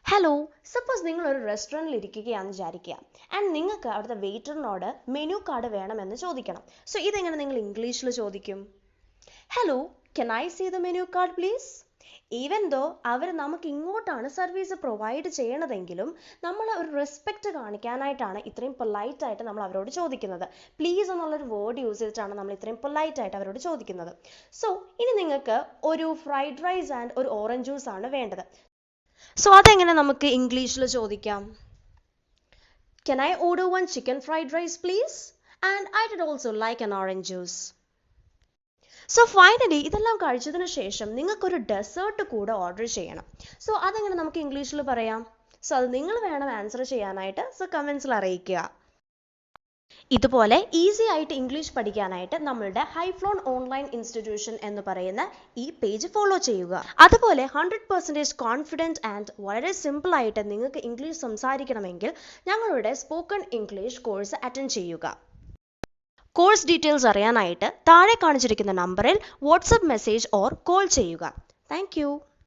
Hello, suppose നിങ്ങൾ ഒരു റെസ്റ്റോറൻറ്റിൽ ഇരിക്കുകയാണെന്ന് വിചാരിക്കുക ആൻഡ് നിങ്ങൾക്ക് അവിടുത്തെ വെയിറ്ററിനോട് മെനു കാർഡ് വേണമെന്ന് ചോദിക്കണം. സോ ഇതെങ്ങനെ നിങ്ങൾ ഇംഗ്ലീഷിൽ ചോദിക്കും? Hello, can I see the menu card please? Even though അവർ നമുക്ക് ഇങ്ങോട്ടാണ് സർവീസ് പ്രൊവൈഡ് ചെയ്യണതെങ്കിലും നമ്മൾ ഒരു റെസ്പെക്റ്റ് കാണിക്കാനായിട്ടാണ് ഇത്രയും പൊലൈറ്റ് ആയിട്ട് നമ്മൾ അവരോട് ചോദിക്കുന്നത്. പ്ലീസ് എന്നുള്ളൊരു വേർഡ് യൂസ് ചെയ്തിട്ടാണ് നമ്മൾ ഇത്രയും പൊലൈറ്റ് ആയിട്ട് അവരോട് ചോദിക്കുന്നത്. സോ ഇനി നിങ്ങൾക്ക് ഒരു ഫ്രൈഡ് റൈസ് ആൻഡ് ഒരു ഓറഞ്ച് ജ്യൂസ് ആണ് വേണ്ടത്. സോ അതെങ്ങനെ നമുക്ക് ഇംഗ്ലീഷിൽ ചോദിക്കാം? Can I order one chicken fried rice please? And I did also like an orange juice. So finally ഇതെല്ലാം കഴിച്ചതിന് ശേഷം നിങ്ങൾക്കൊരു ഡെസേർട്ട് കൂടെ ഓർഡർ ചെയ്യണം. സോ അതെങ്ങനെ നമുക്ക് ഇംഗ്ലീഷിൽ പറയാം? സോ അത് നിങ്ങൾ വേണം ആൻസർ ചെയ്യാനായിട്ട്. സോ കമൻസിൽ അറിയിക്കുക. ഇതുപോലെ ഈസി ആയിട്ട് ഇംഗ്ലീഷ് പഠിക്കാനായിട്ട് നമ്മളുടെ ഹൈഫ്ലോൺ ഓൺലൈൻ ഇൻസ്റ്റിറ്റ്യൂഷൻ എന്ന് പറയുന്ന ഈ പേജ് ഫോളോ ചെയ്യുക. അതുപോലെ 100% കോൺഫിഡൻറ്റ് ആൻഡ് വളരെ സിമ്പിൾ ആയിട്ട് നിങ്ങൾക്ക് ഇംഗ്ലീഷ് സംസാരിക്കണമെങ്കിൽ ഞങ്ങളുടെ സ്പോക്കൺ ഇംഗ്ലീഷ് കോഴ്സ് അറ്റൻഡ് ചെയ്യുക. കോഴ്സ് ഡീറ്റെയിൽസ് അറിയാനായിട്ട് താഴെ കാണിച്ചിരിക്കുന്ന നമ്പറിൽ വാട്സപ്പ് മെസ്സേജ് ഓർ കോൾ ചെയ്യുക. താങ്ക്